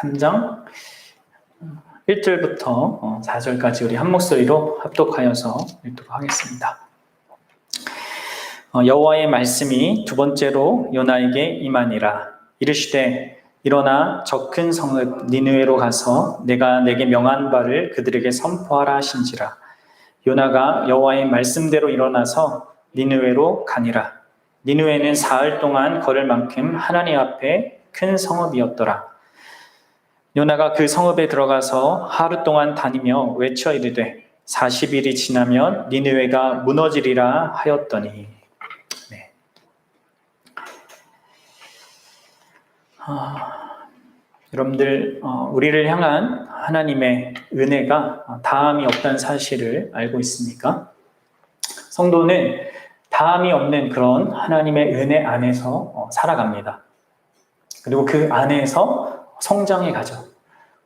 3장 1절부터 4절까지 우리 한 목소리로 합독하여서 읽도록 하겠습니다. 여호와의 말씀이 두 번째로 요나에게 임하니라. 이르시되 일어나 저 큰 성읍 니느웨로 가서 내가 내게 명한 바를 그들에게 선포하라 하신지라. 요나가 여호와의 말씀대로 일어나서 니느웨로 가니라. 니느웨는 사흘 동안 걸을 만큼 하나님 앞에 큰 성읍이었더라. 요나가 그 성읍에 들어가서 하루 동안 다니며 외쳐 이르되 40일이 지나면 니느웨가 무너지리라 하였더니. 네. 여러분들, 우리를 향한 하나님의 은혜가 다함이 없다는 사실을 알고 있습니까? 성도는 다함이 없는 그런 하나님의 은혜 안에서 살아갑니다. 그리고 그 안에서 성장해 가죠.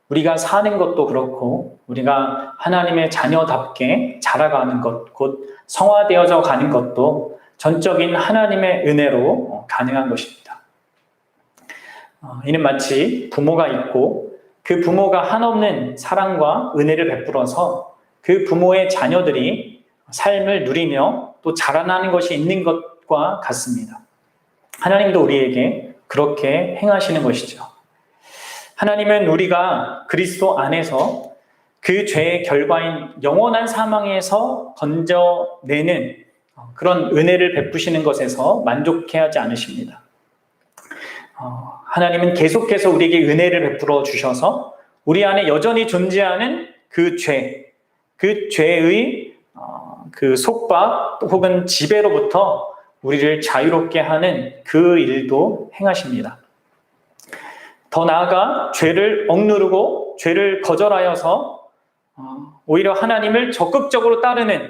우리가 사는 것도 그렇고 우리가 하나님의 자녀답게 자라가는 것, 곧 성화되어져 가는 것도 전적인 하나님의 은혜로 가능한 것입니다. 이는 마치 부모가 있고 그 부모가 한없는 사랑과 은혜를 베풀어서 그 부모의 자녀들이 삶을 누리며 또 자라나는 것이 있는 것과 같습니다. 하나님도 우리에게 그렇게 행하시는 것이죠. 하나님은 우리가 그리스도 안에서 그 죄의 결과인 영원한 사망에서 건져내는 그런 은혜를 베푸시는 것에서 만족해하지 않으십니다. 하나님은 계속해서 우리에게 은혜를 베풀어 주셔서 우리 안에 여전히 존재하는 그 죄의 그 속박 혹은 지배로부터 우리를 자유롭게 하는 그 일도 행하십니다. 더 나아가 죄를 억누르고 죄를 거절하여서 오히려 하나님을 적극적으로 따르는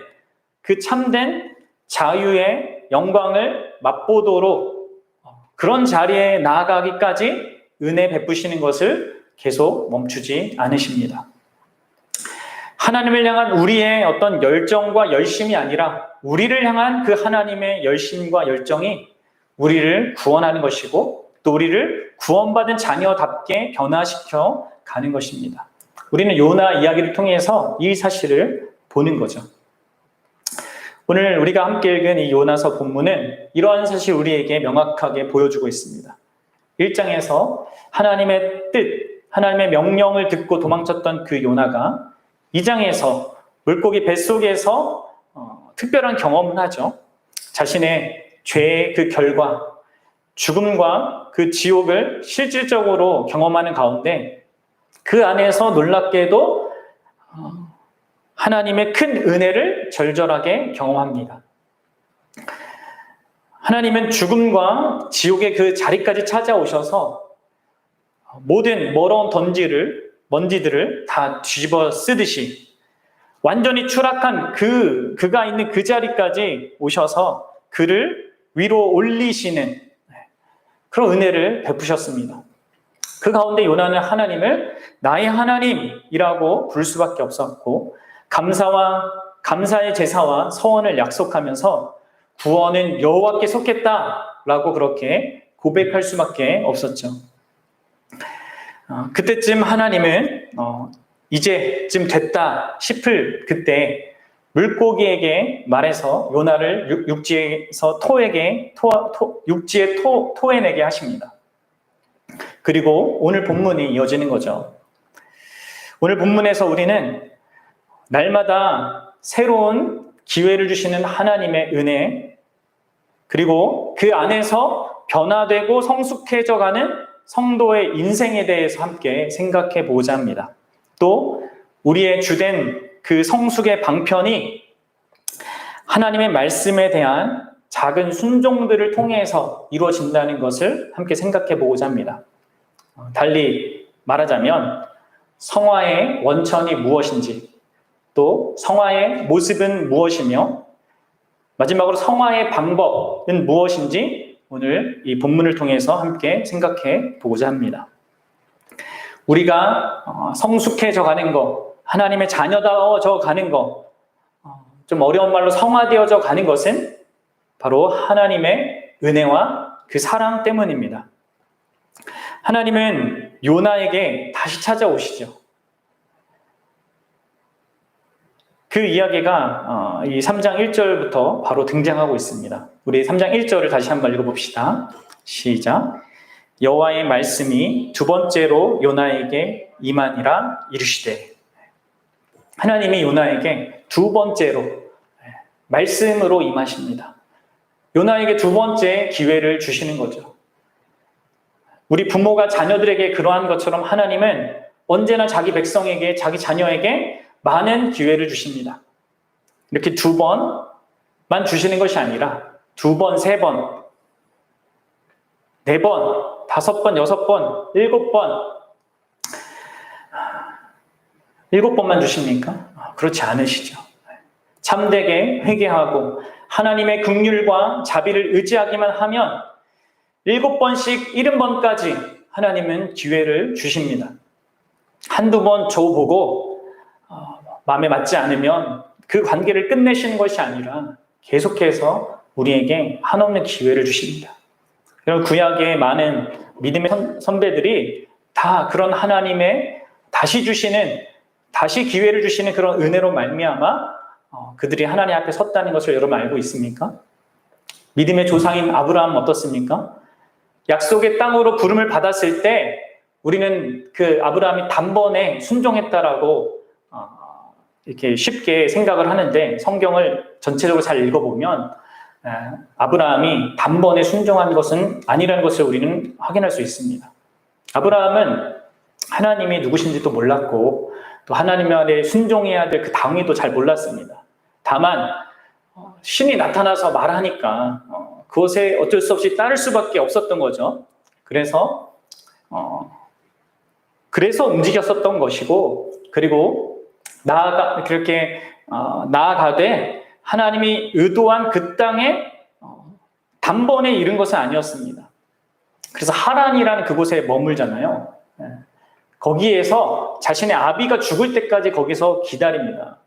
그 참된 자유의 영광을 맛보도록 그런 자리에 나아가기까지 은혜 베푸시는 것을 계속 멈추지 않으십니다. 하나님을 향한 우리의 어떤 열정과 열심이 아니라 우리를 향한 그 하나님의 열심과 열정이 우리를 구원하는 것이고 또 우리를 구원받은 자녀답게 변화시켜 가는 것입니다. 우리는 요나 이야기를 통해서 이 사실을 보는 거죠. 오늘 우리가 함께 읽은 이 요나서 본문은 이러한 사실을 우리에게 명확하게 보여주고 있습니다. 1장에서 하나님의 뜻, 하나님의 명령을 듣고 도망쳤던 그 요나가 2장에서 물고기 뱃속에서 특별한 경험을 하죠. 자신의 죄의 그 결과, 죽음과 그 지옥을 실질적으로 경험하는 가운데 그 안에서 놀랍게도 하나님의 큰 은혜를 절절하게 경험합니다. 하나님은 죽음과 지옥의 그 자리까지 찾아오셔서 모든 멀어온 먼지들을 다 뒤집어 쓰듯이 완전히 추락한 그가 있는 그 자리까지 오셔서 그를 위로 올리시는 그런 은혜를 베푸셨습니다. 그 가운데 요나는 하나님을 나의 하나님이라고 부를 수밖에 없었고 감사의 제사와 서원을 약속하면서 구원은 여호와께 속했다라고 그렇게 고백할 수밖에 없었죠. 그때쯤 하나님은 이제쯤 됐다 싶을 그때 물고기에게 말해서 요나를 육지의 토해내게 하십니다. 그리고 오늘 본문이 이어지는 거죠. 오늘 본문에서 우리는 날마다 새로운 기회를 주시는 하나님의 은혜, 그리고 그 안에서 변화되고 성숙해져가는 성도의 인생에 대해서 함께 생각해 보고자 합니다. 또 우리의 주된 그 성숙의 방편이 하나님의 말씀에 대한 작은 순종들을 통해서 이루어진다는 것을 함께 생각해 보고자 합니다. 달리 말하자면 성화의 원천이 무엇인지, 또 성화의 모습은 무엇이며 마지막으로 성화의 방법은 무엇인지 오늘 이 본문을 통해서 함께 생각해 보고자 합니다. 우리가 성숙해져 가는 것, 하나님의 자녀다워져 가는 것, 좀 어려운 말로 성화되어져 가는 것은 바로 하나님의 은혜와 그 사랑 때문입니다. 하나님은 요나에게 다시 찾아오시죠. 그 이야기가 이 3장 1절부터 바로 등장하고 있습니다. 우리 3장 1절을 다시 한번 읽어봅시다. 시작. 여호와의 말씀이 두 번째로 요나에게 임하니라 이르시되. 하나님이 요나에게 두 번째로 말씀으로 임하십니다. 요나에게 두 번째 기회를 주시는 거죠. 우리 부모가 자녀들에게 그러한 것처럼 하나님은 언제나 자기 백성에게, 자기 자녀에게 많은 기회를 주십니다. 이렇게 두 번만 주시는 것이 아니라 두 번, 세 번, 네 번, 다섯 번, 여섯 번, 일곱 번만 주십니까? 그렇지 않으시죠. 참되게 회개하고 하나님의 긍휼과 자비를 의지하기만 하면 7번씩 70번까지 하나님은 기회를 주십니다. 한두 번 줘보고 마음에 맞지 않으면 그 관계를 끝내시는 것이 아니라 계속해서 우리에게 한없는 기회를 주십니다. 그런 구약의 많은 믿음의 선배들이 다 그런 하나님의 다시 기회를 주시는 그런 은혜로 말미암아 그들이 하나님 앞에 섰다는 것을 여러분 알고 있습니까? 믿음의 조상인 아브라함 어떻습니까? 약속의 땅으로 부름을 받았을 때 우리는 그 아브라함이 단번에 순종했다라고 이렇게 쉽게 생각을 하는데 성경을 전체적으로 잘 읽어보면 아브라함이 단번에 순종한 것은 아니라는 것을 우리는 확인할 수 있습니다. 아브라함은 하나님이 누구신지도 몰랐고 또 하나님 아래 순종해야 될 그 당위도 잘 몰랐습니다. 다만 신이 나타나서 말하니까 그것에 어쩔 수 없이 따를 수밖에 없었던 거죠. 그래서 움직였었던 것이고, 그리고 나아가되 하나님이 의도한 그 땅에 단번에 이른 것은 아니었습니다. 그래서 하란이라는 그곳에 머물잖아요. 거기에서 자신의 아비가 죽을 때까지 거기서 기다립니다.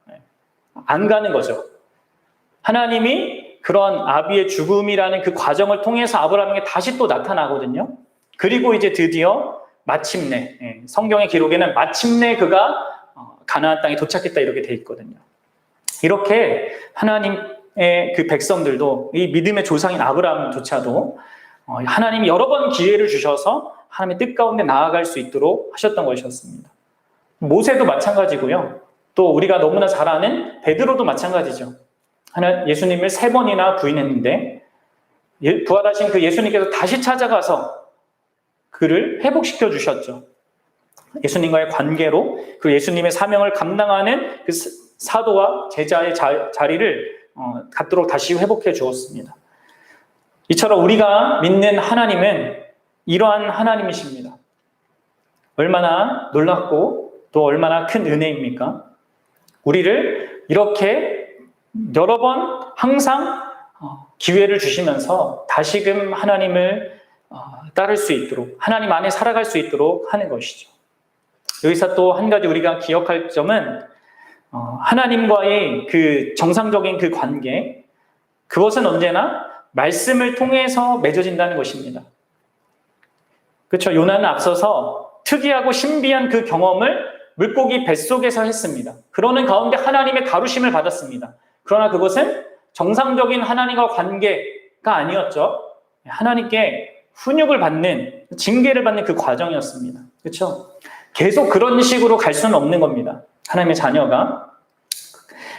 안 가는 거죠. 하나님이 그런 아비의 죽음이라는 그 과정을 통해서 아브라함에게 다시 또 나타나거든요. 그리고 이제 드디어 마침내, 성경의 기록에는 마침내 그가 가나안 땅에 도착했다 이렇게 돼 있거든요. 이렇게 하나님의 그 백성들도 이 믿음의 조상인 아브라함조차도 하나님이 여러 번 기회를 주셔서 하나님의 뜻 가운데 나아갈 수 있도록 하셨던 것이었습니다. 모세도 마찬가지고요. 또 우리가 너무나 잘 아는 베드로도 마찬가지죠. 예수님을 3번이나 부인했는데 부활하신 그 예수님께서 다시 찾아가서 그를 회복시켜 주셨죠. 예수님과의 관계로 그 예수님의 사명을 감당하는 그 사도와 제자의 자리를 갖도록 다시 회복해 주었습니다. 이처럼 우리가 믿는 하나님은 이러한 하나님이십니다. 얼마나 놀랍고 또 얼마나 큰 은혜입니까? 우리를 이렇게 여러 번 항상 기회를 주시면서 다시금 하나님을 따를 수 있도록, 하나님 안에 살아갈 수 있도록 하는 것이죠. 여기서 또 한 가지 우리가 기억할 점은 하나님과의 그 정상적인 그 관계, 그것은 언제나 말씀을 통해서 맺어진다는 것입니다. 그렇죠. 요나는 앞서서 특이하고 신비한 그 경험을 물고기 뱃속에서 했습니다. 그러는 가운데 하나님의 다루심을 받았습니다. 그러나 그것은 정상적인 하나님과 관계가 아니었죠. 하나님께 훈육을 받는, 징계를 받는 그 과정이었습니다. 그렇죠. 계속 그런 식으로 갈 수는 없는 겁니다. 하나님의 자녀가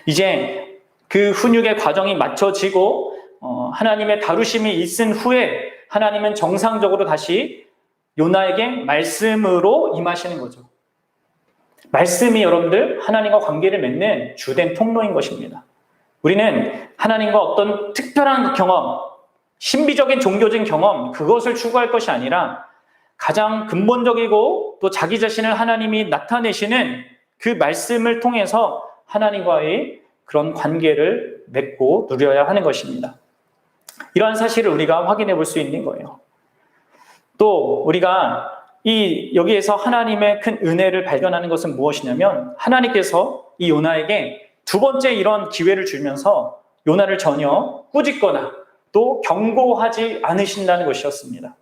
이제 그 훈육의 과정이 맞춰지고 하나님의 다루심이 있은 후에 하나님은 정상적으로 다시 요나에게 말씀으로 임하시는 거죠. 말씀이 여러분들 하나님과 관계를 맺는 주된 통로인 것입니다. 우리는 하나님과 어떤 특별한 경험, 신비적인 종교적인 경험, 그것을 추구할 것이 아니라 가장 근본적이고 또 자기 자신을 하나님이 나타내시는 그 말씀을 통해서 하나님과의 그런 관계를 맺고 누려야 하는 것입니다. 이러한 사실을 우리가 확인해 볼 수 있는 거예요. 또 우리가 여기에서 하나님의 큰 은혜를 발견하는 것은 무엇이냐면 하나님께서 이 요나에게 두 번째 이런 기회를 주면서 요나를 전혀 꾸짖거나 또 경고하지 않으신다는 것이었습니다.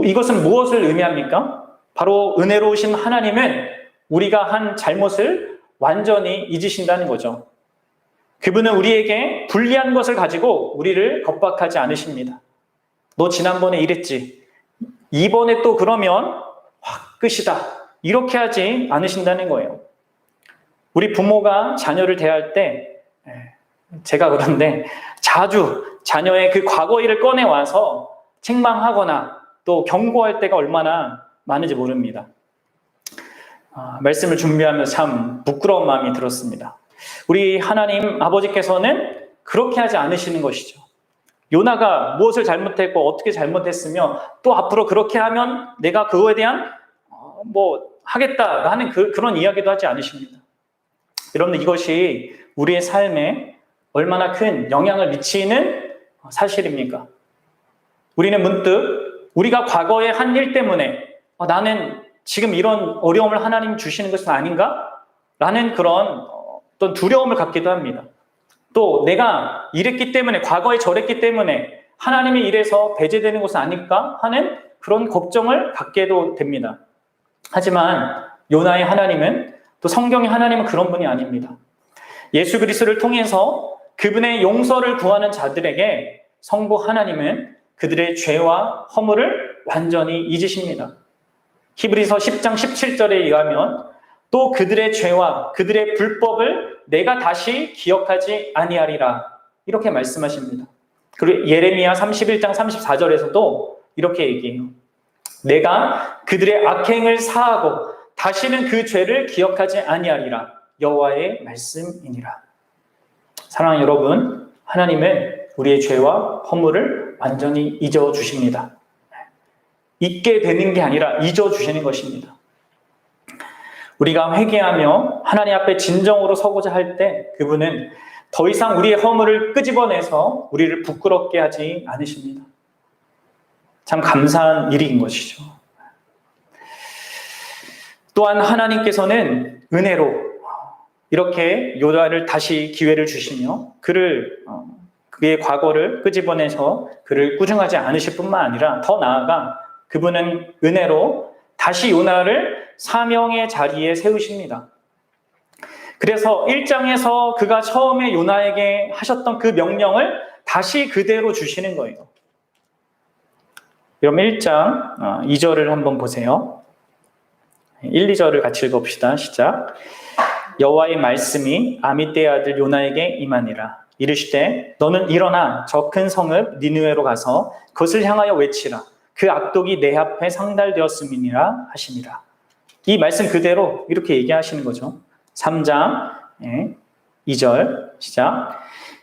이것은 무엇을 의미합니까? 바로 은혜로우신 하나님은 우리가 한 잘못을 완전히 잊으신다는 거죠. 그분은 우리에게 불리한 것을 가지고 우리를 겁박하지 않으십니다. 너 지난번에 이랬지. 이번에 또 그러면 확 끝이다. 이렇게 하지 않으신다는 거예요. 우리 부모가 자녀를 대할 때, 제가 그런데 자주 자녀의 그 과거 일을 꺼내와서 책망하거나 또 경고할 때가 얼마나 많은지 모릅니다. 말씀을 준비하면서 참 부끄러운 마음이 들었습니다. 우리 하나님 아버지께서는 그렇게 하지 않으시는 것이죠. 요나가 무엇을 잘못했고 어떻게 잘못했으며 또 앞으로 그렇게 하면 내가 그거에 대한 하겠다라는 그런 이야기도 하지 않으십니다. 여러분, 이것이 우리의 삶에 얼마나 큰 영향을 미치는 사실입니까? 우리는 문득 우리가 과거에 한 일 때문에 나는 지금 이런 어려움을 하나님 주시는 것은 아닌가? 라는 그런 어떤 두려움을 갖기도 합니다. 또 내가 이랬기 때문에, 과거에 저랬기 때문에 하나님이 이래서 배제되는 것은 아닐까 하는 그런 걱정을 갖게도 됩니다. 하지만 요나의 하나님은, 또 성경의 하나님은 그런 분이 아닙니다. 예수 그리스도를 통해서 그분의 용서를 구하는 자들에게 성부 하나님은 그들의 죄와 허물을 완전히 잊으십니다. 히브리서 10장 17절에 의하면 또 그들의 죄와 그들의 불법을 내가 다시 기억하지 아니하리라, 이렇게 말씀하십니다. 그리고 예레미야 31장 34절에서도 이렇게 얘기해요. 내가 그들의 악행을 사하고 다시는 그 죄를 기억하지 아니하리라, 여호와의 말씀이니라. 사랑하는 여러분, 하나님은 우리의 죄와 허물을 완전히 잊어주십니다. 잊게 되는 게 아니라 잊어주시는 것입니다. 우리가 회개하며 하나님 앞에 진정으로 서고자 할 때 그분은 더 이상 우리의 허물을 끄집어내서 우리를 부끄럽게 하지 않으십니다. 참 감사한 일인 것이죠. 또한 하나님께서는 은혜로 이렇게 요나를 다시 기회를 주시며 그의 과거를 끄집어내서 그를 꾸중하지 않으실 뿐만 아니라 더 나아가 그분은 은혜로 다시 요나를 사명의 자리에 세우십니다. 그래서 1장에서 그가 처음에 요나에게 하셨던 그 명령을 다시 그대로 주시는 거예요. 그럼 1장 2절을 한번 보세요. 1, 2절을 같이 읽어봅시다. 시작. 여호와의 말씀이 아미떼의 아들 요나에게 임하니라. 이르시되 너는 일어나 저 큰 성읍 니느웨로 가서 그것을 향하여 외치라. 그 악독이 내 앞에 상달되었음이니라 하시니라. 이 말씀 그대로 이렇게 얘기하시는 거죠. 3장 2절 시작.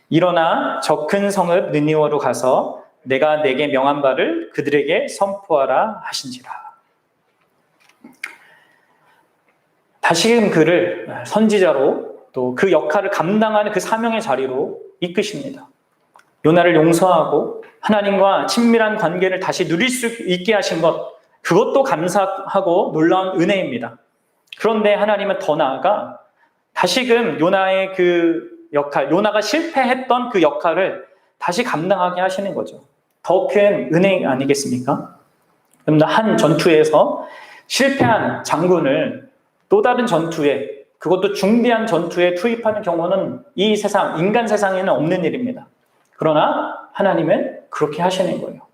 일어나 저 큰 성읍 느니웨로 가서 내가 내게 명한 바를 그들에게 선포하라 하신지라. 다시금 그를 선지자로 또 그 역할을 감당하는 그 사명의 자리로 이끄십니다. 요나를 용서하고 하나님과 친밀한 관계를 다시 누릴 수 있게 하신 것, 그것도 감사하고 놀라운 은혜입니다. 그런데 하나님은 더 나아가 다시금 요나의 그 역할, 요나가 실패했던 그 역할을 다시 감당하게 하시는 거죠. 더 큰 은혜 아니겠습니까? 그럼 한 전투에서 실패한 장군을 또 다른 전투에, 그것도 중대한 전투에 투입하는 경우는 이 세상, 인간 세상에는 없는 일입니다. 그러나 하나님은 그렇게 하시는 거예요.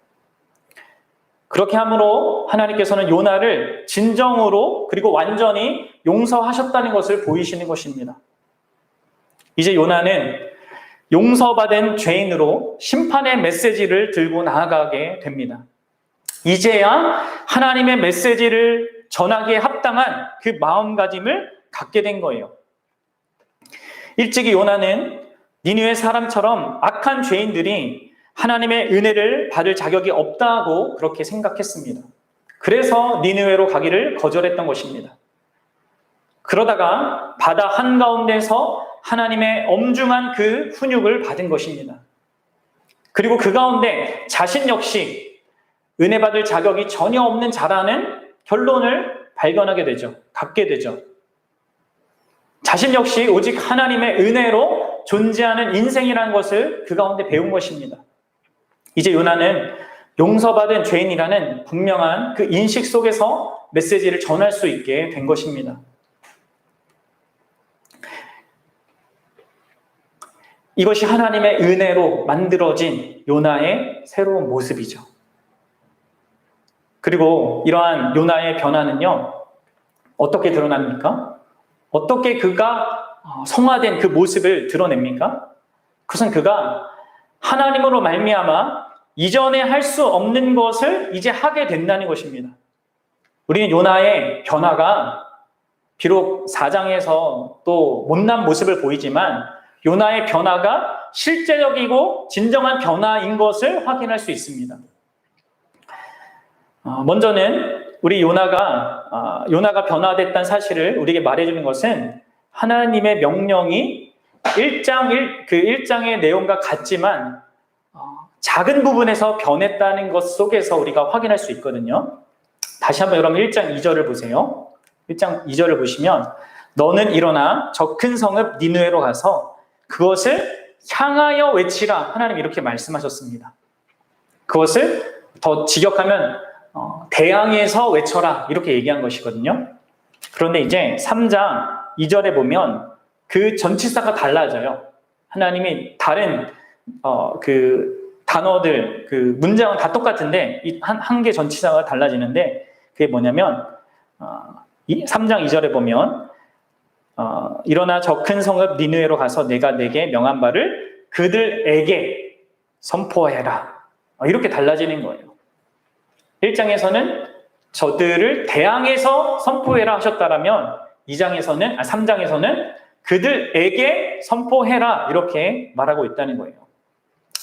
그렇게 함으로 하나님께서는 요나를 진정으로 그리고 완전히 용서하셨다는 것을 보이시는 것입니다. 이제 요나는 용서받은 죄인으로 심판의 메시지를 들고 나아가게 됩니다. 이제야 하나님의 메시지를 전하기에 합당한 그 마음가짐을 갖게 된 거예요. 일찍이 요나는 니느웨 사람처럼 악한 죄인들이 하나님의 은혜를 받을 자격이 없다고 그렇게 생각했습니다. 그래서 니느웨로 가기를 거절했던 것입니다. 그러다가 바다 한가운데서 하나님의 엄중한 그 훈육을 받은 것입니다. 그리고 그 가운데 자신 역시 은혜 받을 자격이 전혀 없는 자라는 결론을 발견하게 되죠. 갖게 되죠. 자신 역시 오직 하나님의 은혜로 존재하는 인생이라는 것을 그 가운데 배운 것입니다. 이제 요나는 용서받은 죄인이라는 분명한 그 인식 속에서 메시지를 전할 수 있게 된 것입니다. 이것이 하나님의 은혜로 만들어진 요나의 새로운 모습이죠. 그리고 이러한 요나의 변화는요, 어떻게 드러납니까? 어떻게 그가 성화된 그 모습을 드러냅니까? 그것은 그가 하나님으로 말미암아 이전에 할 수 없는 것을 이제 하게 된다는 것입니다. 우리는 요나의 변화가 비록 4장에서 또 못난 모습을 보이지만 요나의 변화가 실제적이고 진정한 변화인 것을 확인할 수 있습니다. 먼저는 우리 요나가 변화됐다는 사실을 우리에게 말해주는 것은 하나님의 명령이 1장의 내용과 같지만 작은 부분에서 변했다는 것 속에서 우리가 확인할 수 있거든요. 다시 한번 여러분 1장 2절을 보세요. 1장 2절을 보시면 너는 일어나 저 큰 성읍 니느웨로 가서 그것을 향하여 외치라. 하나님 이렇게 말씀하셨습니다. 그것을 더 직역하면 대항해서 외쳐라 이렇게 얘기한 것이거든요. 그런데 이제 3장 2절에 보면 그 전치사가 달라져요. 하나님이 다른 그 단어들, 그 문장은 다 똑같은데 한 개 전치사가 달라지는데 그게 뭐냐면 3장 2절에 보면 일어나 저 큰 성읍 니느웨로 가서 내가 내게 명한 바를 그들에게 선포해라. 이렇게 달라지는 거예요. 1장에서는 저들을 대항해서 선포해라 하셨다라면 3장에서는 그들에게 선포해라 이렇게 말하고 있다는 거예요.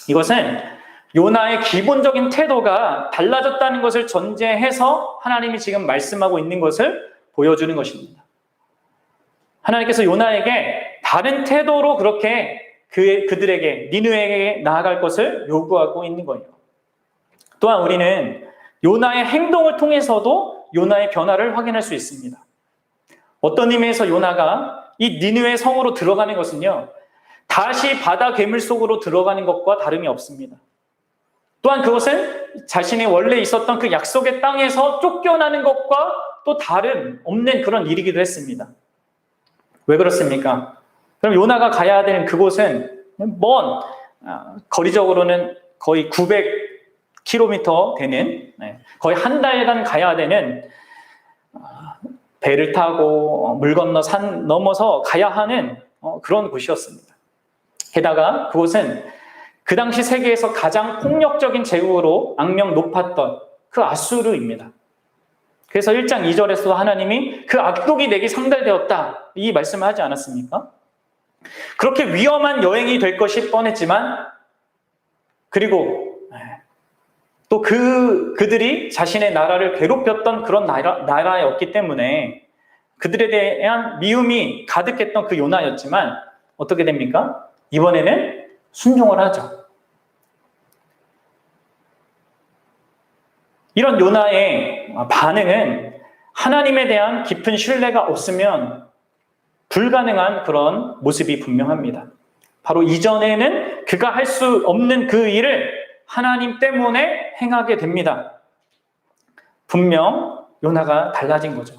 이것은 요나의 기본적인 태도가 달라졌다는 것을 전제해서 하나님이 지금 말씀하고 있는 것을 보여주는 것입니다. 하나님께서 요나에게 다른 태도로 그렇게 그들에게 니느웨에게 나아갈 것을 요구하고 있는 거예요. 또한 우리는 요나의 행동을 통해서도 요나의 변화를 확인할 수 있습니다. 어떤 의미에서 요나가 이 니느웨 성으로 들어가는 것은요, 다시 바다 괴물 속으로 들어가는 것과 다름이 없습니다. 또한 그것은 자신이 원래 있었던 그 약속의 땅에서 쫓겨나는 것과 또 다름없는 그런 일이기도 했습니다. 왜 그렇습니까? 그럼 요나가 가야 되는 그곳은 거리적으로는 거의 900km 되는, 거의 한 달간 가야 되는, 배를 타고 물 건너 산 넘어서 가야 하는 그런 곳이었습니다. 게다가 그곳은 그 당시 세계에서 가장 폭력적인 제국으로 악명 높았던 그 아수르입니다. 그래서 1장 2절에서 하나님이 그 악독이 내게 상달되었다 이 말씀을 하지 않았습니까? 그렇게 위험한 여행이 될 것이 뻔했지만, 그리고 또 그들이 자신의 나라를 괴롭혔던 그런 나라였기 때문에 그들에 대한 미움이 가득했던 그 요나였지만 어떻게 됩니까? 이번에는 순종을 하죠. 이런 요나의 반응은 하나님에 대한 깊은 신뢰가 없으면 불가능한 그런 모습이 분명합니다. 바로 이전에는 그가 할 수 없는 그 일을 하나님 때문에 행하게 됩니다. 분명 요나가 달라진 거죠.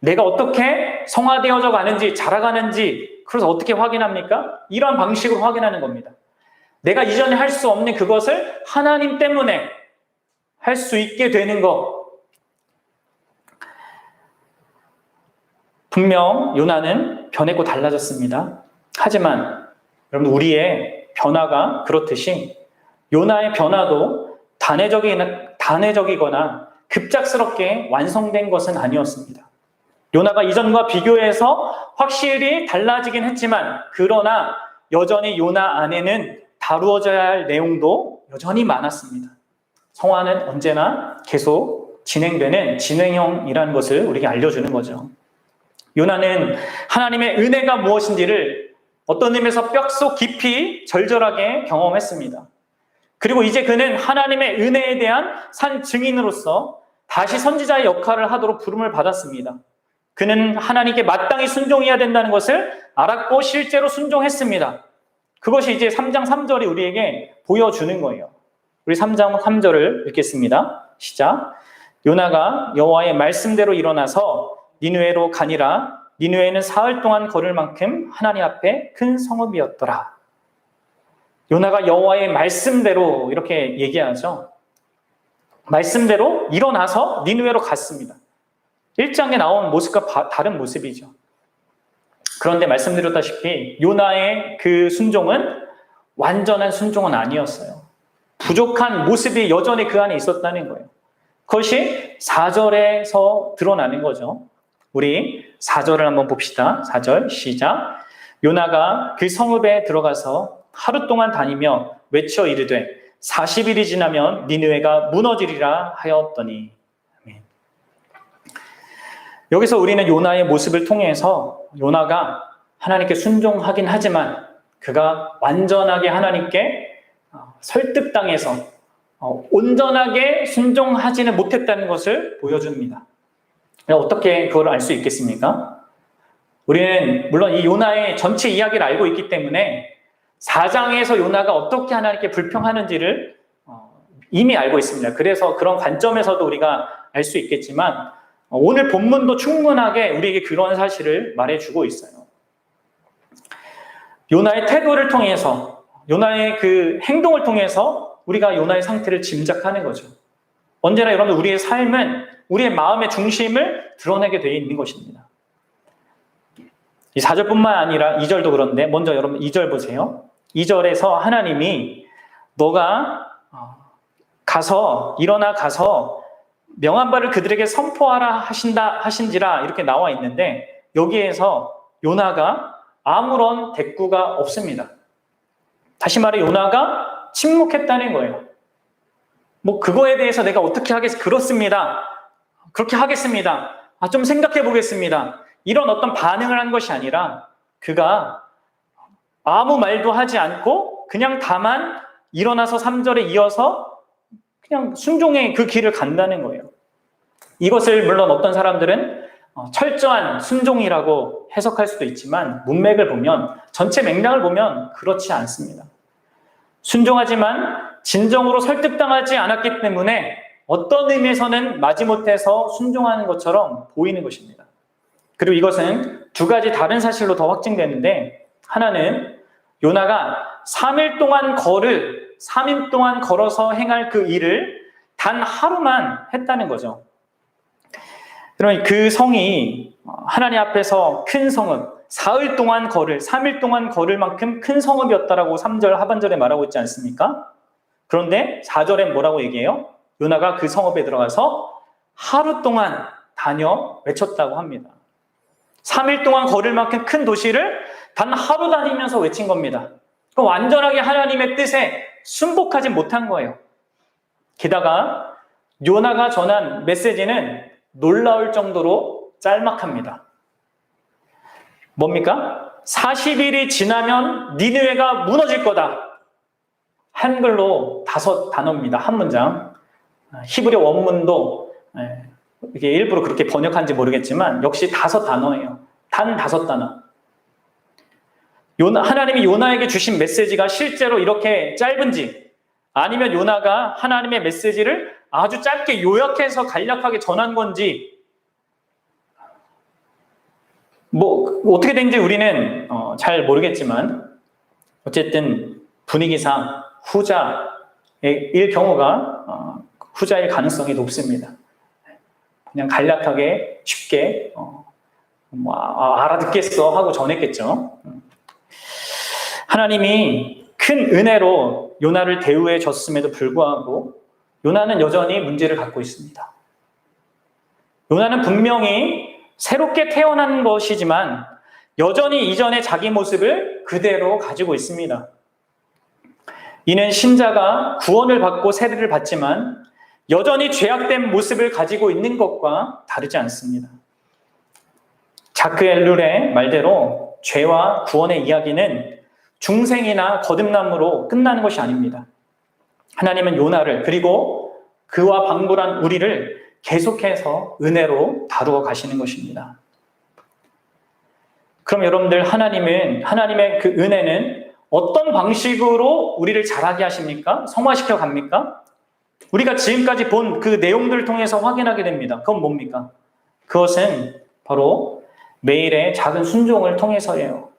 내가 어떻게 성화되어져 가는지, 자라가는지, 그래서 어떻게 확인합니까? 이런 방식으로 확인하는 겁니다. 내가 이전에 할 수 없는 그것을 하나님 때문에 할 수 있게 되는 것. 분명 요나는 변했고 달라졌습니다. 하지만 여러분, 우리의 변화가 그렇듯이 요나의 변화도 단회적이거나 급작스럽게 완성된 것은 아니었습니다. 요나가 이전과 비교해서 확실히 달라지긴 했지만, 그러나 여전히 요나 안에는 다루어져야 할 내용도 여전히 많았습니다. 성화는 언제나 계속 진행되는 진행형이라는 것을 우리에게 알려주는 거죠. 요나는 하나님의 은혜가 무엇인지를 어떤 의미에서 뼛속 깊이 절절하게 경험했습니다. 그리고 이제 그는 하나님의 은혜에 대한 산 증인으로서 다시 선지자의 역할을 하도록 부름을 받았습니다. 그는 하나님께 마땅히 순종해야 된다는 것을 알았고 실제로 순종했습니다. 그것이 이제 3장 3절이 우리에게 보여주는 거예요. 우리 3장 3절을 읽겠습니다. 시작. 요나가 여호와의 말씀대로 일어나서 니느웨로 가니라. 니느웨는 사흘 동안 걸을 만큼 하나님 앞에 큰 성읍이었더라. 요나가 여호와의 말씀대로 이렇게 얘기하죠. 말씀대로 일어나서 니느웨로 갔습니다. 1장에 나온 모습과 다른 모습이죠. 그런데 말씀드렸다시피 요나의 그 순종은 완전한 순종은 아니었어요. 부족한 모습이 여전히 그 안에 있었다는 거예요. 그것이 4절에서 드러나는 거죠. 우리 4절을 한번 봅시다. 4절 시작. 요나가 그 성읍에 들어가서 하루 동안 다니며 외쳐 이르되 40일이 지나면 니느웨가 무너지리라 하였더니. 아멘. 여기서 우리는 요나의 모습을 통해서 요나가 하나님께 순종하긴 하지만 그가 완전하게 하나님께 설득당해서 온전하게 순종하지는 못했다는 것을 보여줍니다. 어떻게 그걸 알 수 있겠습니까? 우리는 물론 이 요나의 전체 이야기를 알고 있기 때문에 4장에서 요나가 어떻게 하나님께 불평하는지를 이미 알고 있습니다. 그래서 그런 관점에서도 우리가 알 수 있겠지만 오늘 본문도 충분하게 우리에게 그런 사실을 말해주고 있어요. 요나의 태도를 통해서, 요나의 그 행동을 통해서 우리가 요나의 상태를 짐작하는 거죠. 언제나 여러분 우리의 삶은 우리의 마음의 중심을 드러내게 되어 있는 것입니다. 이 4절뿐만 아니라 2절도 그런데 먼저 여러분 2절 보세요. 2절에서 하나님이 너가 일어나 가서 명한 바를 그들에게 선포하라 하신지라 이렇게 나와 있는데 여기에서 요나가 아무런 대꾸가 없습니다. 다시 말해 요나가 침묵했다는 거예요. 뭐 그거에 대해서 내가 어떻게 그렇습니다. 그렇게 하겠습니다. 좀 생각해 보겠습니다. 이런 어떤 반응을 한 것이 아니라 그가 아무 말도 하지 않고 그냥 다만 일어나서 3절에 이어서 그냥 순종의 그 길을 간다는 거예요. 이것을 물론 어떤 사람들은 철저한 순종이라고 해석할 수도 있지만 문맥을 보면 전체 맥락을 보면 그렇지 않습니다. 순종하지만 진정으로 설득당하지 않았기 때문에 어떤 의미에서는 마지못해서 순종하는 것처럼 보이는 것입니다. 그리고 이것은 두 가지 다른 사실로 더 확증되는데 하나는 요나가 3일 동안 걸어서 행할 그 일을 단 하루만 했다는 거죠. 그러면 그 성이 하나님 앞에서 큰 성읍, 3일 동안 걸을 만큼 큰 성읍이었다라고 3절 하반절에 말하고 있지 않습니까? 그런데 4절엔 뭐라고 얘기해요? 요나가 그 성읍에 들어가서 하루 동안 다녀 외쳤다고 합니다. 3일 동안 걸을 만큼 큰 도시를 단 하루 다니면서 외친 겁니다. 그럼 완전하게 하나님의 뜻에 순복하지 못한 거예요. 게다가 요나가 전한 메시지는 놀라울 정도로 짤막합니다. 뭡니까? 40일이 지나면 니느웨가 무너질 거다. 한글로 5단어입니다. 한 문장. 히브리 원문도 이게 일부러 그렇게 번역한지 모르겠지만 역시 5단어예요. 단 5단어. 하나님이 요나에게 주신 메시지가 실제로 이렇게 짧은지 아니면 요나가 하나님의 메시지를 아주 짧게 요약해서 간략하게 전한 건지 뭐 어떻게 된지 우리는 잘 모르겠지만 어쨌든 분위기상 후자일 경우가 후자일 가능성이 높습니다. 그냥 간략하게 쉽게 알아듣겠어 하고 전했겠죠. 하나님이 큰 은혜로 요나를 대우해 줬음에도 불구하고 요나는 여전히 문제를 갖고 있습니다. 요나는 분명히 새롭게 태어난 것이지만 여전히 이전의 자기 모습을 그대로 가지고 있습니다. 이는 신자가 구원을 받고 세례를 받지만 여전히 죄악된 모습을 가지고 있는 것과 다르지 않습니다. 자크 엘룰의 말대로 죄와 구원의 이야기는 중생이나 거듭남으로 끝나는 것이 아닙니다. 하나님은 요나를 그리고 그와 방불한 우리를 계속해서 은혜로 다루어 가시는 것입니다. 그럼 여러분들 하나님의 그 은혜는 어떤 방식으로 우리를 자라게 하십니까? 성화시켜 갑니까? 우리가 지금까지 본 그 내용들을 통해서 확인하게 됩니다. 그건 뭡니까? 그것은 바로 매일의 작은 순종을 통해서예요.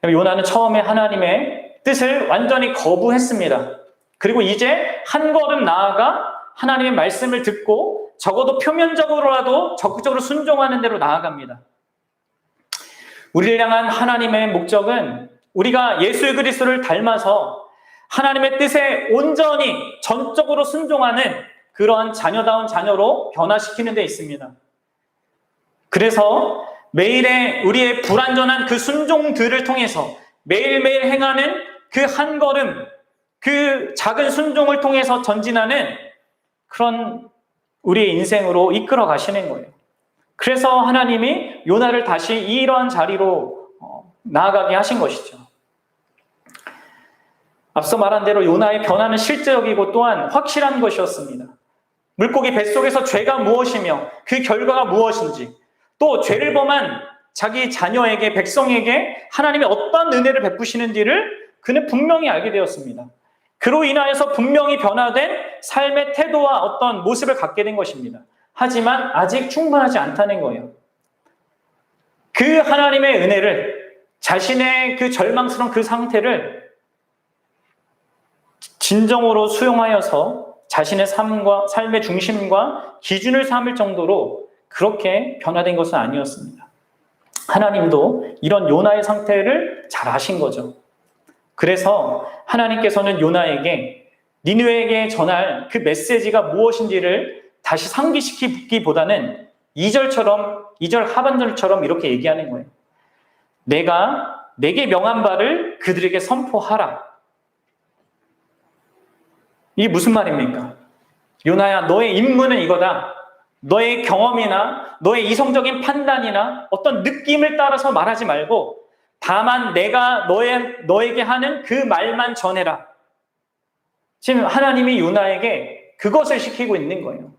요나는 처음에 하나님의 뜻을 완전히 거부했습니다. 그리고 이제 한 걸음 나아가 하나님의 말씀을 듣고 적어도 표면적으로라도 적극적으로 순종하는 대로 나아갑니다. 우리를 향한 하나님의 목적은 우리가 예수 그리스도를 닮아서 하나님의 뜻에 온전히 전적으로 순종하는 그러한 자녀다운 자녀로 변화시키는 데 있습니다. 그래서 매일의 우리의 불완전한 그 순종들을 통해서 매일매일 행하는 그 한 걸음, 그 작은 순종을 통해서 전진하는 그런 우리의 인생으로 이끌어 가시는 거예요. 그래서 하나님이 요나를 다시 이러한 자리로 나아가게 하신 것이죠. 앞서 말한 대로 요나의 변화는 실제적이고 또한 확실한 것이었습니다. 물고기 뱃속에서 죄가 무엇이며 그 결과가 무엇인지, 또 죄를 범한 자기 자녀에게, 백성에게 하나님이 어떤 은혜를 베푸시는지를 그는 분명히 알게 되었습니다. 그로 인하여서 분명히 변화된 삶의 태도와 어떤 모습을 갖게 된 것입니다. 하지만 아직 충분하지 않다는 거예요. 그 하나님의 은혜를, 자신의 그 절망스러운 그 상태를 진정으로 수용하여서 자신의 삶의 중심과 기준을 삼을 정도로 그렇게 변화된 것은 아니었습니다. 하나님도 이런 요나의 상태를 잘 아신 거죠. 그래서 하나님께서는 요나에게 니느웨에게 전할 그 메시지가 무엇인지를 다시 상기시키기보다는 2절 하반절처럼 이렇게 얘기하는 거예요. 내가 내게 명한 바를 그들에게 선포하라. 이게 무슨 말입니까? 요나야, 너의 임무는 이거다. 너의 경험이나 너의 이성적인 판단이나 어떤 느낌을 따라서 말하지 말고 다만 내가 너에게 하는 그 말만 전해라. 지금 하나님이 요나에게 그것을 시키고 있는 거예요.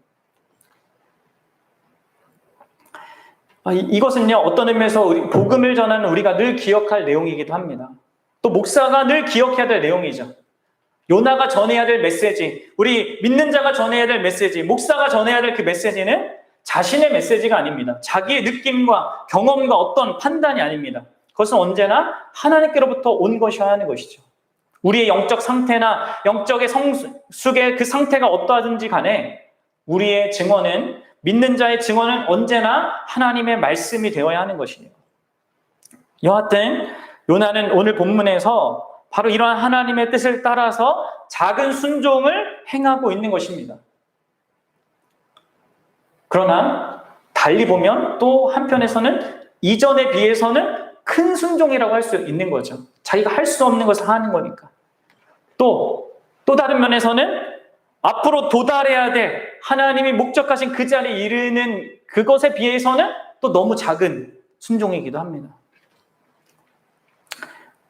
이것은요, 어떤 의미에서 복음을 전하는 우리가 늘 기억할 내용이기도 합니다. 또 목사가 늘 기억해야 될 내용이죠. 요나가 전해야 될 메시지, 우리 믿는 자가 전해야 될 메시지, 목사가 전해야 될 그 메시지는 자신의 메시지가 아닙니다. 자기의 느낌과 경험과 어떤 판단이 아닙니다. 그것은 언제나 하나님께로부터 온 것이어야 하는 것이죠. 우리의 영적 상태나 영적의 성숙의 그 상태가 어떠하든지 간에 우리의 증언은, 믿는 자의 증언은 언제나 하나님의 말씀이 되어야 하는 것이에요. 여하튼 요나는 오늘 본문에서 바로 이러한 하나님의 뜻을 따라서 작은 순종을 행하고 있는 것입니다. 그러나 달리 보면 또 한편에서는 이전에 비해서는 큰 순종이라고 할 수 있는 거죠. 자기가 할 수 없는 것을 하는 거니까. 또 다른 면에서는 앞으로 도달해야 될 하나님이 목적하신 그 자리에 이르는 그것에 비해서는 또 너무 작은 순종이기도 합니다.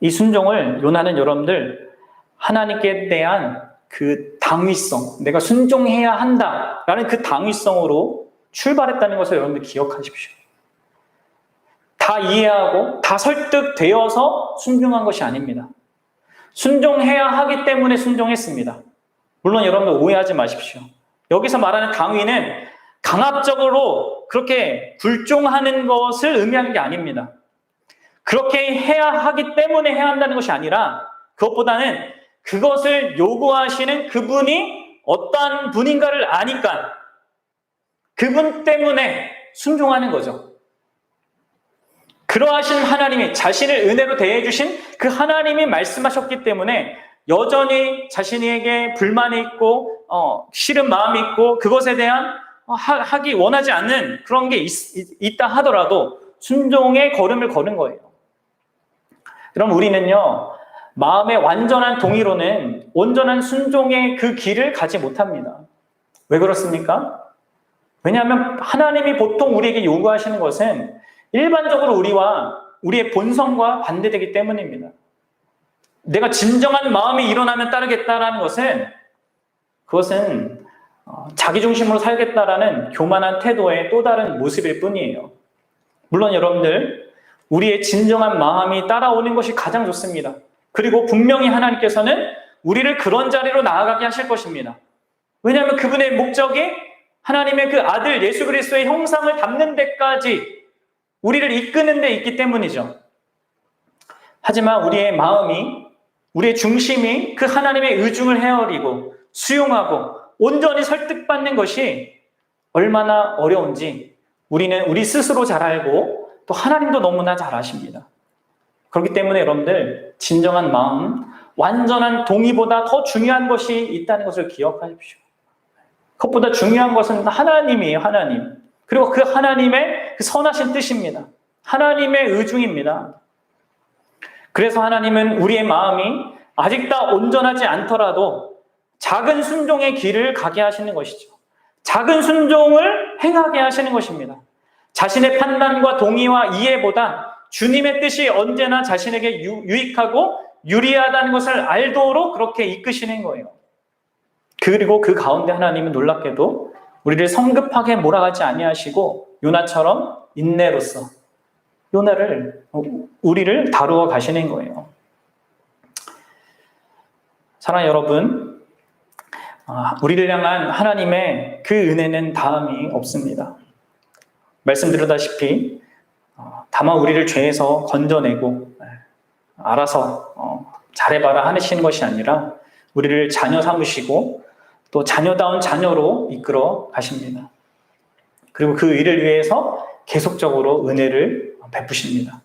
이 순종을 요나는 여러분들 하나님께 대한 그 당위성, 내가 순종해야 한다라는 그 당위성으로 출발했다는 것을 여러분들 기억하십시오. 다 이해하고 다 설득되어서 순종한 것이 아닙니다. 순종해야 하기 때문에 순종했습니다. 물론 여러분들 오해하지 마십시오. 여기서 말하는 당위는 강압적으로 그렇게 불종하는 것을 의미하는 게 아닙니다. 그렇게 해야 하기 때문에 해야 한다는 것이 아니라 그것보다는 그것을 요구하시는 그분이 어떠한 분인가를 아니까 그분 때문에 순종하는 거죠. 그러하신 하나님이 자신을 은혜로 대해주신 그 하나님이 말씀하셨기 때문에 여전히 자신에게 불만이 있고 싫은 마음이 있고 그것에 대한 하기 원하지 않는 그런 게 있다 하더라도 순종의 걸음을 거는 거예요. 그럼 우리는요, 마음의 완전한 동의로는 온전한 순종의 그 길을 가지 못합니다. 왜 그렇습니까? 왜냐하면 하나님이 보통 우리에게 요구하시는 것은 일반적으로 우리의 본성과 반대되기 때문입니다. 내가 진정한 마음이 일어나면 따르겠다라는 그것은 자기중심으로 살겠다라는 교만한 태도의 또 다른 모습일 뿐이에요. 물론 여러분들, 우리의 진정한 마음이 따라오는 것이 가장 좋습니다. 그리고 분명히 하나님께서는 우리를 그런 자리로 나아가게 하실 것입니다. 왜냐하면 그분의 목적이 하나님의 그 아들 예수 그리스도의 형상을 담는 데까지 우리를 이끄는 데 있기 때문이죠. 하지만 우리의 마음이, 우리의 중심이 그 하나님의 의중을 헤아리고 수용하고 온전히 설득받는 것이 얼마나 어려운지 우리는 우리 스스로 잘 알고 또 하나님도 너무나 잘 아십니다. 그렇기 때문에 여러분들 진정한 마음, 완전한 동의보다 더 중요한 것이 있다는 것을 기억하십시오. 그것보다 중요한 것은 하나님이에요. 하나님. 그리고 그 하나님의 그 선하신 뜻입니다. 하나님의 의중입니다. 그래서 하나님은 우리의 마음이 아직 다 온전하지 않더라도 작은 순종의 길을 가게 하시는 것이죠. 작은 순종을 행하게 하시는 것입니다. 자신의 판단과 동의와 이해보다 주님의 뜻이 언제나 자신에게 유익하고 유리하다는 것을 알도록 그렇게 이끄시는 거예요. 그리고 그 가운데 하나님은 놀랍게도 우리를 성급하게 몰아가지 아니하시고 요나처럼 인내로써 우리를 다루어 가시는 거예요. 사랑하는 여러분, 우리를 향한 하나님의 그 은혜는 다함이 없습니다. 말씀드렸다시피 다만 우리를 죄에서 건져내고 알아서 잘해봐라 하시는 것이 아니라 우리를 자녀 삼으시고 또 자녀다운 자녀로 이끌어 가십니다. 그리고 그 일을 위해서 계속적으로 은혜를 베푸십니다.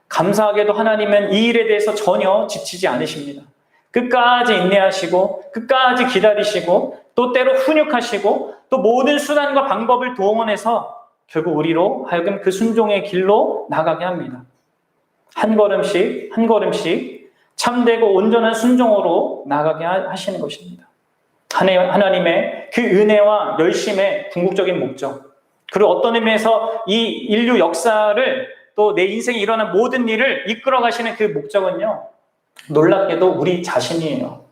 감사하게도 하나님은 이 일에 대해서 전혀 지치지 않으십니다. 끝까지 인내하시고 끝까지 기다리시고 또 때로 훈육하시고 또 모든 수단과 방법을 동원해서 결국 우리로 하여금 그 순종의 길로 나가게 합니다. 한 걸음씩 한 걸음씩 참되고 온전한 순종으로 나가게 하시는 것입니다. 하나님의 그 은혜와 열심의 궁극적인 목적, 그리고 어떤 의미에서 이 인류 역사를 또 내 인생에 일어난 모든 일을 이끌어 가시는 그 목적은요, 놀랍게도 우리 자신이에요.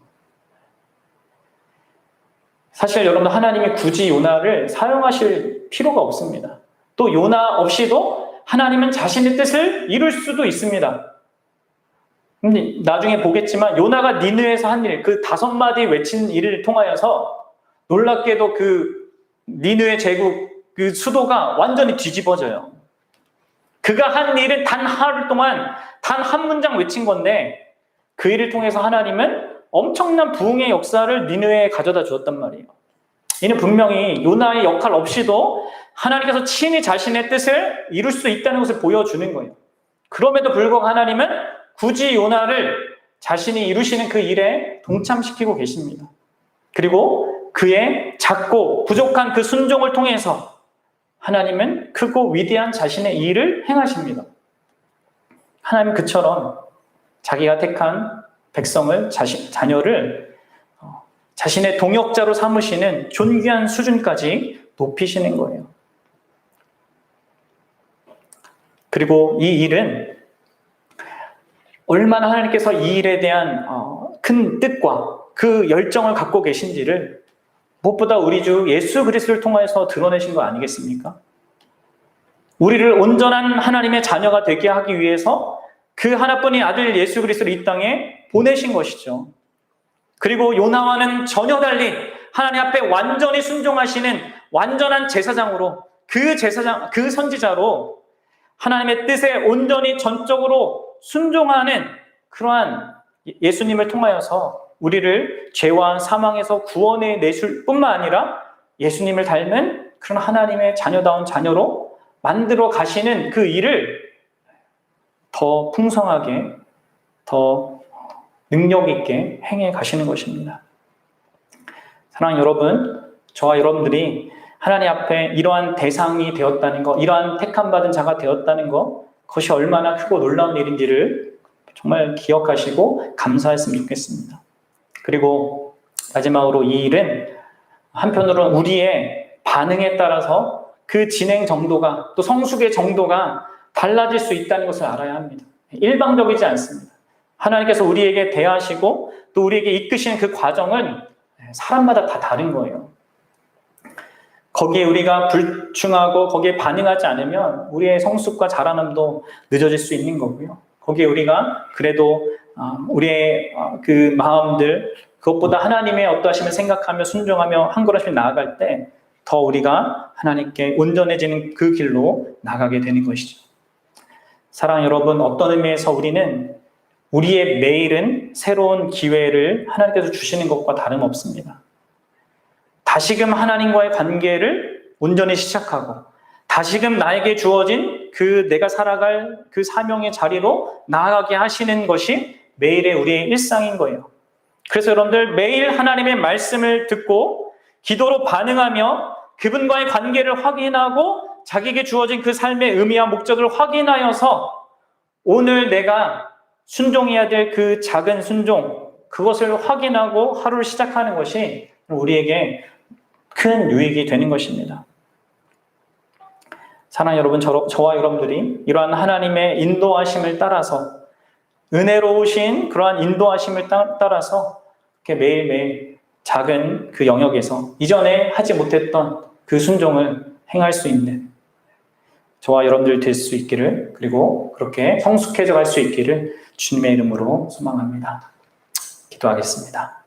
사실 여러분, 하나님이 굳이 요나를 사용하실 필요가 없습니다. 또 요나 없이도 하나님은 자신의 뜻을 이룰 수도 있습니다. 근데 나중에 보겠지만 요나가 니느웨에서 한 일, 그 5마디 외친 일을 통하여서 놀랍게도 그 니느웨 제국 그 수도가 완전히 뒤집어져요. 그가 한 일은 단 하루 동안 단 한 문장 외친 건데 그 일을 통해서 하나님은 엄청난 부흥의 역사를 니느웨에 가져다 주었단 말이에요. 이는 분명히 요나의 역할 없이도 하나님께서 친히 자신의 뜻을 이룰 수 있다는 것을 보여주는 거예요. 그럼에도 불구하고 하나님은 굳이 요나를 자신이 이루시는 그 일에 동참시키고 계십니다. 그리고 그의 작고 부족한 그 순종을 통해서 하나님은 크고 위대한 자신의 일을 행하십니다. 하나님은 그처럼 자기가 택한 백성을, 자녀를 자신의 동역자로 삼으시는 존귀한 수준까지 높이시는 거예요. 그리고 이 일은 얼마나 하나님께서 이 일에 대한 큰 뜻과 그 열정을 갖고 계신지를 무엇보다 우리 주 예수 그리스도를 통해서 드러내신 거 아니겠습니까? 우리를 온전한 하나님의 자녀가 되게 하기 위해서 그 하나뿐인 아들 예수 그리스도를 이 땅에 보내신 것이죠. 그리고 요나와는 전혀 달리 하나님 앞에 완전히 순종하시는 완전한 제사장으로, 그 선지자로 하나님의 뜻에 온전히 전적으로 순종하는 그러한 예수님을 통하여서 우리를 죄와 사망에서 구원해 내실 뿐만 아니라 예수님을 닮은 그런 하나님의 자녀다운 자녀로 만들어 가시는 그 일을 더 풍성하게, 더 능력 있게 행해 가시는 것입니다. 사랑하는 여러분, 저와 여러분들이 하나님 앞에 이러한 대상이 되었다는 것, 이러한 택함받은 자가 되었다는 것, 그것이 얼마나 크고 놀라운 일인지를 정말 기억하시고 감사했으면 좋겠습니다. 그리고 마지막으로 이 일은 한편으로는 우리의 반응에 따라서 그 진행 정도가, 또 성숙의 정도가 달라질 수 있다는 것을 알아야 합니다. 일방적이지 않습니다. 하나님께서 우리에게 대하시고 또 우리에게 이끄시는 그 과정은 사람마다 다 다른 거예요. 거기에 우리가 불충하고 거기에 반응하지 않으면 우리의 성숙과 자라남도 늦어질 수 있는 거고요. 거기에 우리가 그래도 우리의 그 마음들, 그것보다 하나님의 어떠하심을 생각하며 순종하며 한 걸음씩 나아갈 때 더 우리가 하나님께 온전해지는 그 길로 나가게 되는 것이죠. 사랑하는 여러분, 어떤 의미에서 우리는 우리의 매일은 새로운 기회를 하나님께서 주시는 것과 다름없습니다. 다시금 하나님과의 관계를 온전히 시작하고 다시금 나에게 주어진 그 내가 살아갈 그 사명의 자리로 나아가게 하시는 것이 매일의 우리의 일상인 거예요. 그래서 여러분들 매일 하나님의 말씀을 듣고 기도로 반응하며 그분과의 관계를 확인하고 자기에게 주어진 그 삶의 의미와 목적을 확인하여서 오늘 내가 순종해야 될 그 작은 순종, 그것을 확인하고 하루를 시작하는 것이 우리에게 큰 유익이 되는 것입니다. 사랑하는 여러분, 저와 여러분들이 이러한 하나님의 인도하심을 따라서 은혜로우신 그러한 인도하심을 따라서 이렇게 매일매일 작은 그 영역에서 이전에 하지 못했던 그 순종을 행할 수 있는 저와 여러분들 될 수 있기를, 그리고 그렇게 성숙해져 갈 수 있기를 주님의 이름으로 소망합니다. 기도하겠습니다.